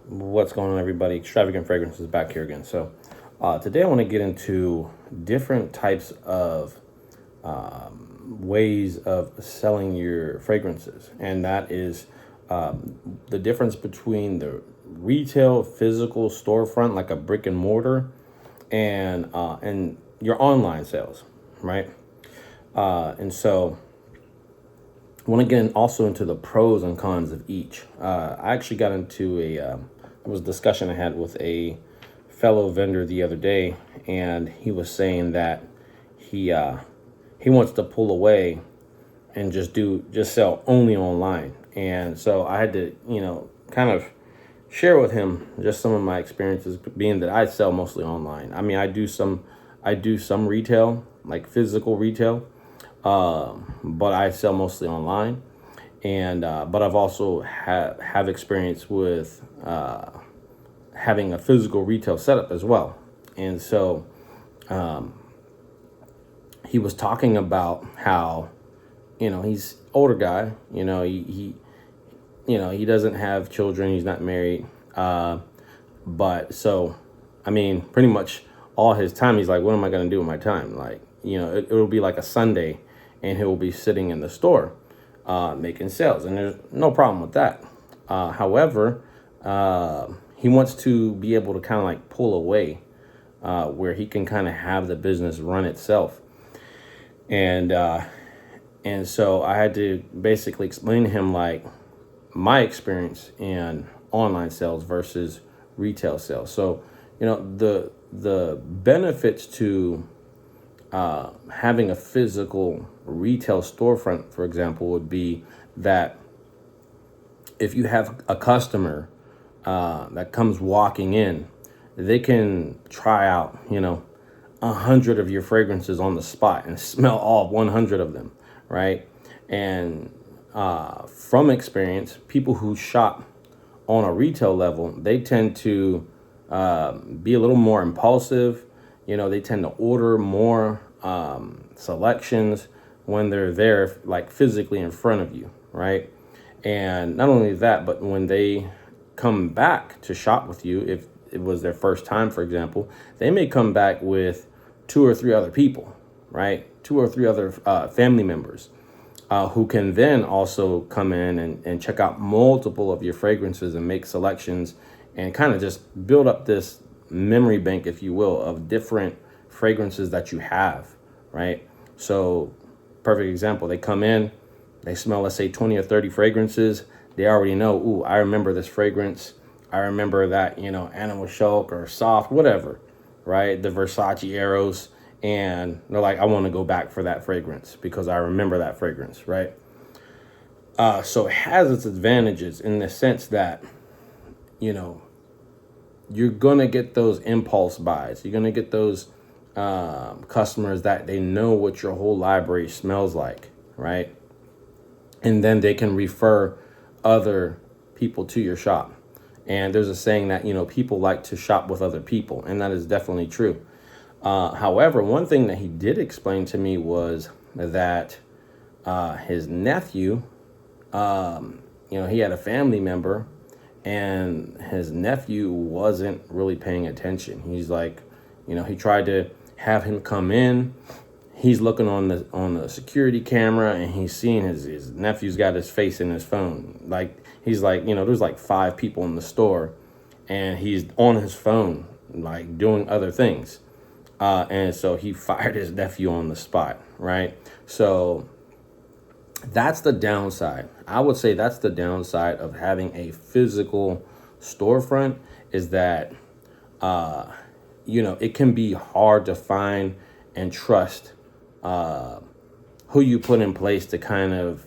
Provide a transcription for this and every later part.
What's going on, everybody? Extravagant Fragrances back here again. So today I want to get into different types of ways of selling your fragrances, and that is the difference between the retail physical storefront, like a brick and mortar, and your online sales, right? And so I want to get also into the pros and cons of each. I actually got into it was a discussion I had with a fellow vendor the other day, and he was saying that he wants to pull away and just sell only online. And so I had to, kind of share with him just some of my experiences, being that I sell mostly online. I mean, I do some retail, like physical retail, but I sell mostly online. And but I've also have experience with having a physical retail setup as well. And so he was talking about how, he's older guy, he doesn't have children, he's not married, but so I mean, pretty much all his time he's like, what am I going to do with my time? Like, it'll be like a Sunday and he'll be sitting in the store making sales, and there's no problem with that. However, he wants to be able to kind of like pull away, where he can kind of have the business run itself. And so I had to basically explain to him like my experience in online sales versus retail sales. So, the benefits to having a physical retail storefront, for example, would be that if you have a customer that comes walking in, they can try out, 100 of your fragrances on the spot and smell all 100 of them, right? And from experience, people who shop on a retail level, they tend to be a little more impulsive. They tend to order more selections when they're there, like physically in front of you, right? And not only that, but when they come back to shop with you, if it was their first time, for example, they may come back with 2 or 3 other people, right? 2 or 3 other family members who can then also come in and check out multiple of your fragrances and make selections and kind of just build up this memory bank, if you will, of different fragrances that you have, right? So perfect example, they come in, they smell, let's say 20 or 30 fragrances. They already know, ooh, I remember this fragrance. I remember that, Animal Shulk or Soft, whatever, right? The Versace Eros. And they're like, I want to go back for that fragrance because I remember that fragrance, right? So it has its advantages in the sense that, you're going to get those impulse buys. You're going to get those customers that they know what your whole library smells like, right? And then they can refer other people to your shop. And there's a saying that, people like to shop with other people, and that is definitely true. However, one thing that he did explain to me was that his nephew, he had a family member, and his nephew wasn't really paying attention. He's like, he tried to have him come in. He's looking on the security camera, and he's seeing his nephew's got his face in his phone. Like, he's like, there's like 5 people in the store, and he's on his phone, like doing other things. And so he fired his nephew on the spot, right? So that's the downside. I would say that's the downside of having a physical storefront, is that, it can be hard to find and trust who you put in place to kind of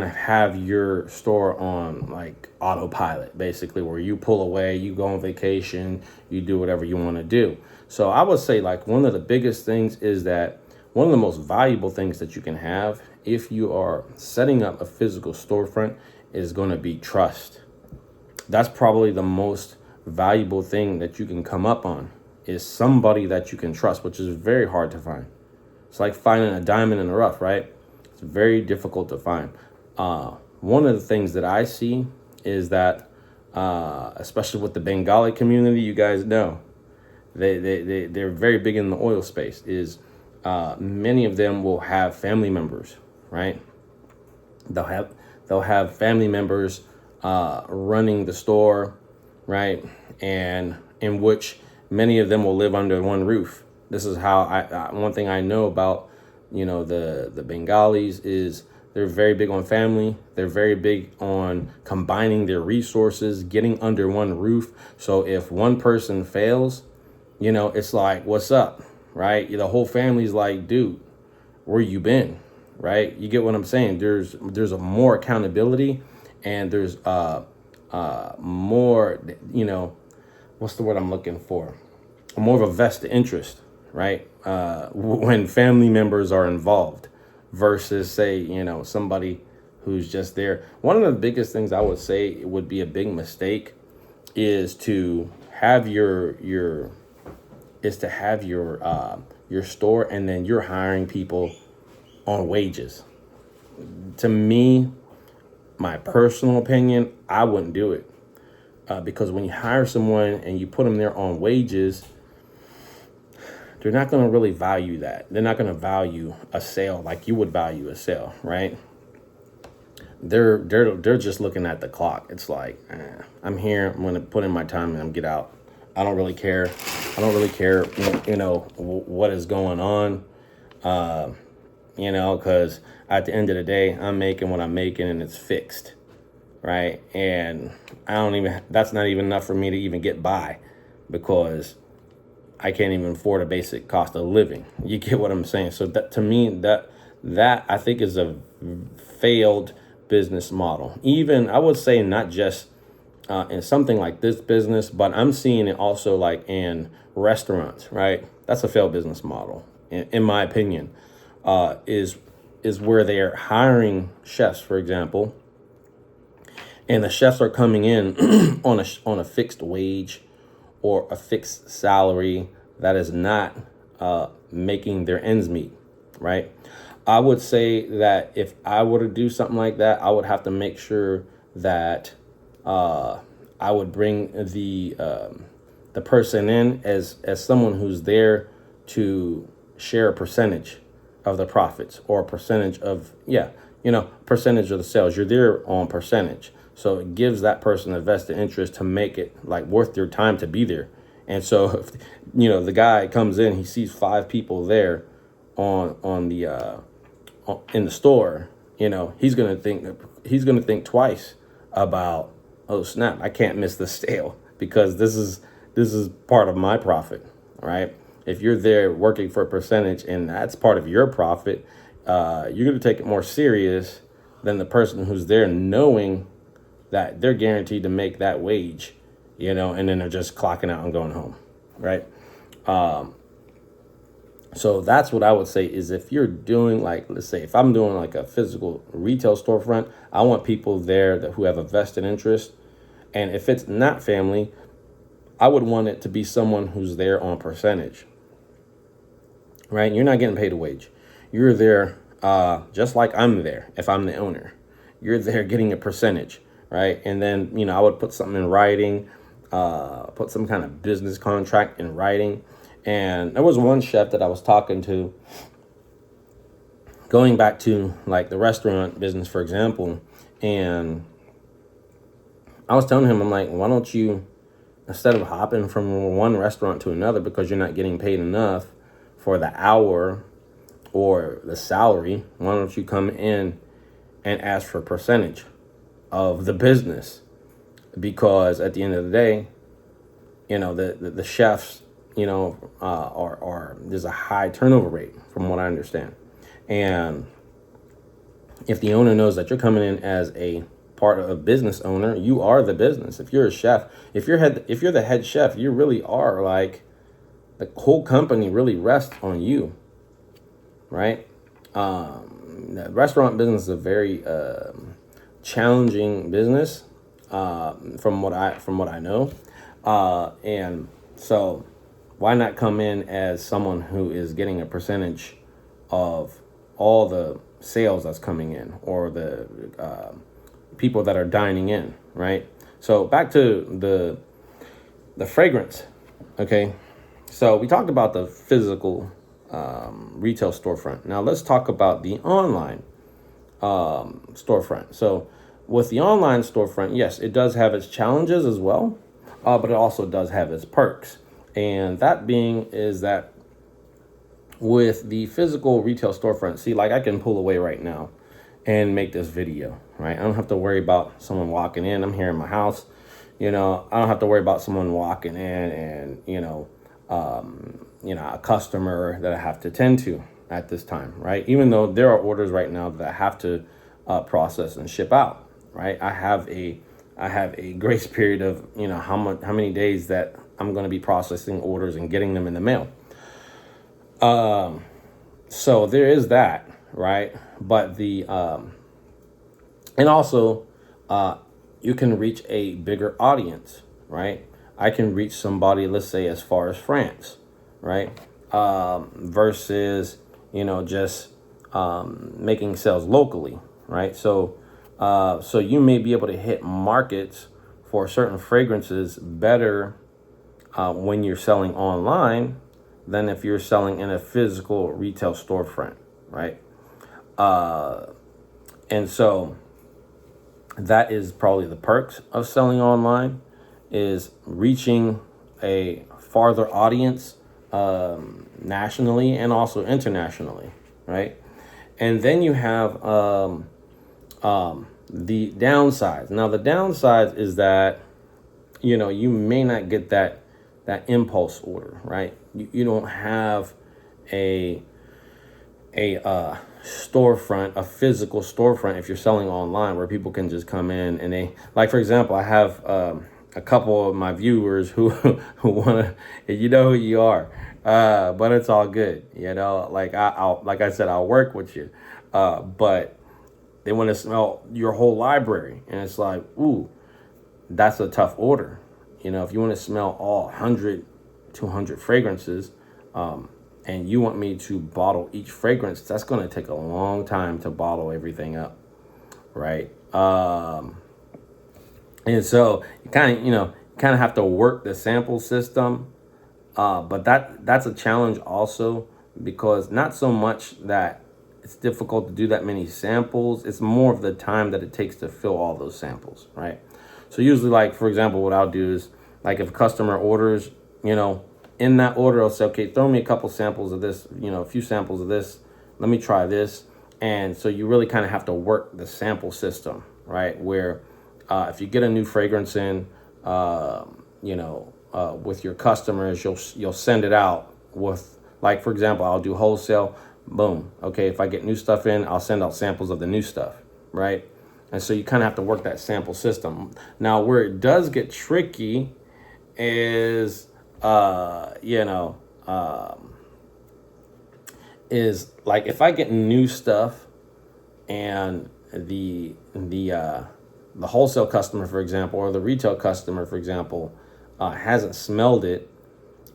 have your store on like autopilot, basically, where you pull away, you go on vacation, you do whatever you want to do. So I would say like one of the biggest things is that one of the most valuable things that you can have if you are setting up a physical storefront is going to be trust. That's probably the most valuable thing that you can come up on, is somebody that you can trust, which is very hard to find. It's like finding a diamond in the rough, right? It's very difficult to find. One of the things that I see is that especially with the Bengali community. You guys know they're very big in the oil space. Is many of them will have family members, right? They'll have family members running the store, right? And in which many of them will live under one roof. This is how one thing I know about, the Bengalis is they're very big on family. They're very big on combining their resources, getting under one roof. So if one person fails, it's like, what's up, right? The whole family's like, dude, where you been, right? You get what I'm saying? There's a more accountability, and there's more, what's the word I'm looking for? More of a vested interest, right? When family members are involved versus, say, somebody who's just there. One of the biggest things I would say would be a big mistake is to have your store, and then you're hiring people on wages. To me, my personal opinion, I wouldn't do it. Because when you hire someone and you put them there on wages, they're not going to really value that. They're not going to value a sale like you would value a sale, right? They're just looking at the clock. It's like, I'm here, I'm going to put in my time, and I'm get out. I don't really care. What is going on. Because at the end of the day, I'm making what I'm making, and it's fixed, right? And that's not even enough for me to even get by, because I can't even afford a basic cost of living. You get what I'm saying? So that, to me, that I think is a failed business model. Even, I would say, not just in something like this business, but I'm seeing it also like in restaurants, right? That's a failed business model, in my opinion. Is where they're hiring chefs, for example, and the chefs are coming in on a fixed wage or a fixed salary that is not making their ends meet, right? I would say that if I were to do something like that, I would have to make sure that I would bring the person in as someone who's there to share a percentage of the profits, or a percentage of percentage of the sales. You're there on percentage, so it gives that person a vested interest to make it like worth their time to be there. And so if the guy comes in, he sees 5 people there on the in the store, he's gonna think twice about, oh snap, I can't miss the sale, because this is part of my profit, right? If you're there working for a percentage and that's part of your profit, you're going to take it more serious than the person who's there knowing that they're guaranteed to make that wage, and then they're just clocking out and going home, right? So that's what I would say is, if you're doing, like, let's say if I'm doing like a physical retail storefront, I want people there who have a vested interest. And if it's not family, I would want it to be someone who's there on percentage. Right? You're not getting paid a wage. You're there just like I'm there if I'm the owner. You're there getting a percentage, right? And then, I would put something in writing, put some kind of business contract in writing. And there was one chef that I was talking to, going back to like the restaurant business, for example, and I was telling him, I'm like, why don't you, instead of hopping from one restaurant to another because you're not getting paid enough for the hour or the salary, why don't you come in and ask for a percentage of the business? Because at the end of the day, the chefs, are there's a high turnover rate from what I understand. And if the owner knows that you're coming in as a part of a business owner, you are the business. If you're a chef, if you're the head chef, you really are, like, the whole company really rests on you, right? The restaurant business is a very challenging business, from what I know, and so why not come in as someone who is getting a percentage of all the sales that's coming in, or the people that are dining in, right? So back to the fragrance. Okay. So we talked about the physical retail storefront. Now let's talk about the online storefront. So with the online storefront, yes, it does have its challenges as well, but it also does have its perks. And that being is that with the physical retail storefront, see, like I can pull away right now and make this video, right? I don't have to worry about someone walking in. I'm here in my house, I don't have to worry about someone walking in and, a customer that I have to tend to at this time, right? Even though there are orders right now that I have to process and ship out, right? I have a grace period of, how many days that I'm going to be processing orders and getting them in the mail. So there is that, right? But and also, you can reach a bigger audience, right? I can reach somebody, let's say, as far as France, right? Versus, just making sales locally, right? So you may be able to hit markets for certain fragrances better when you're selling online than if you're selling in a physical retail storefront, right? And so that is probably the perks of selling online, is reaching a farther audience nationally and also internationally, right? And then you have the downsides. Now, the downsides is that, you may not get that impulse order, right? You don't have a storefront, a physical storefront, if you're selling online, where people can just come in and they, like, for example, I have a couple of my viewers who want to, you know who you are, but it's all good, like I said, I'll work with you, but they want to smell your whole library, and it's like, ooh, that's a tough order. If you want to smell all 100, 200 fragrances, and you want me to bottle each fragrance, that's going to take a long time to bottle everything up, right? And so you kind of have to work the sample system, but that's a challenge also, because not so much that it's difficult to do that many samples, it's more of the time that it takes to fill all those samples, right? So usually, like, for example, what I'll do is, like, if a customer orders, in that order, I'll say, okay, throw me a couple samples of this, a few samples of this. Let me try this. And so you really kind of have to work the sample system, right? Where if you get a new fragrance in, with your customers, you'll send it out with, like, for example, I'll do wholesale. Boom. Okay, if I get new stuff in, I'll send out samples of the new stuff, right? And so you kind of have to work that sample system. Now, where it does get tricky is, is like, if I get new stuff and the wholesale customer, for example, or the retail customer, for example, hasn't smelled it,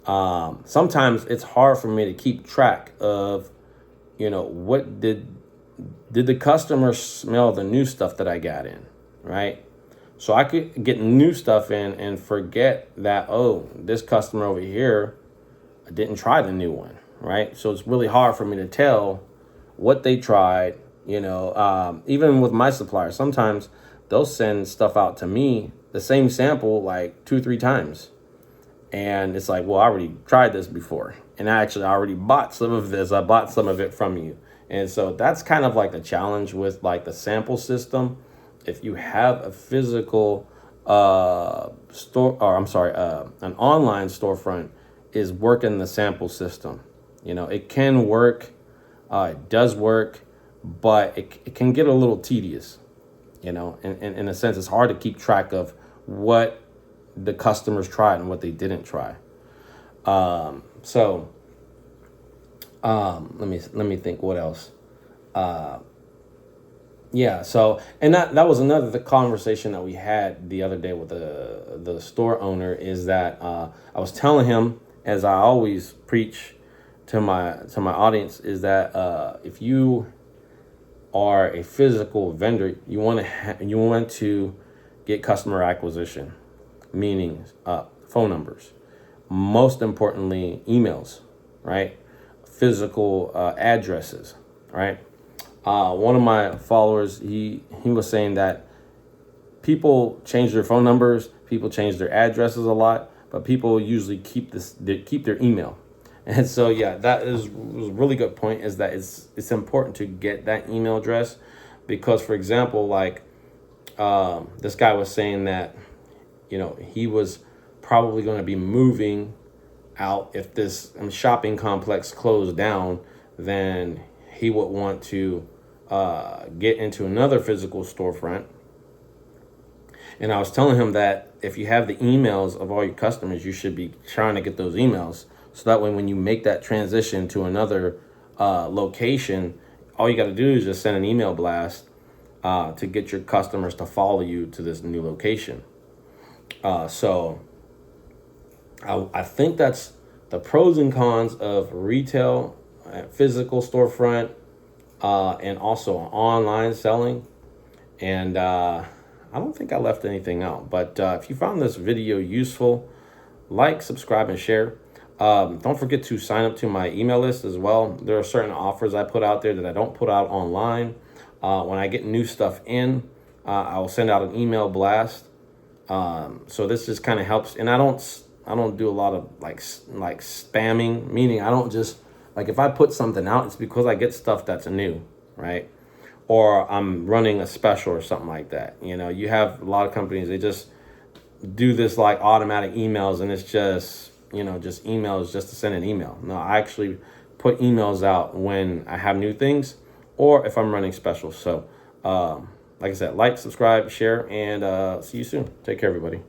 sometimes it's hard for me to keep track of, what did the customer smell the new stuff that I got in, right? So I could get new stuff in and forget that, oh, this customer over here didn't try the new one, right? So it's really hard for me to tell what they tried, even with my suppliers. Sometimes they'll send stuff out to me, the same sample, like 2-3 times. And it's like, well, I already tried this before. And I already bought some of this. I bought some of it from you. And so that's kind of like the challenge with, like, the sample system. If you have a physical an online storefront, is working the sample system. It can work, it does work, but it can get a little tedious. In a sense, it's hard to keep track of what the customers tried and what they didn't try. Let me think what else. Yeah, so, and that was another conversation that we had the other day with the store owner, is that I was telling him, as I always preach to my audience, is that if you are a physical vendor, you want to get customer acquisition, meaning phone numbers. Most importantly, emails, right? Physical addresses, right? One of my followers, he was saying that people change their phone numbers, people change their addresses a lot, but people usually keep their email. And so yeah, was a really good point, is that it's important to get that email address, because for example, like this guy was saying that, you know, he was probably going to be moving out if this shopping complex closed down. Then he would want to get into another physical storefront. And I was telling him that if you have the emails of all your customers, you should be trying to get those emails, so that way when you make that transition to another location, all you got to do is just send an email blast to get your customers to follow you to this new location. So I think that's the pros and cons of retail, physical storefront, and also online selling. And I don't think I left anything out. But if you found this video useful, like, subscribe, and share. Don't forget to sign up to my email list as well. There are certain offers I put out there that I don't put out online. When I get new stuff in, I will send out an email blast. So this just kind of helps. And I don't do a lot of like spamming, meaning I don't just, like, if I put something out, it's because I get stuff that's new, right? Or I'm running a special or something like that. You know, you have a lot of companies, they just do this like automatic emails, and it's just, you know, just emails just to send an email. No, I actually put emails out when I have new things or if I'm running specials. So like I said, like, subscribe, share, and see you soon. Take care, everybody.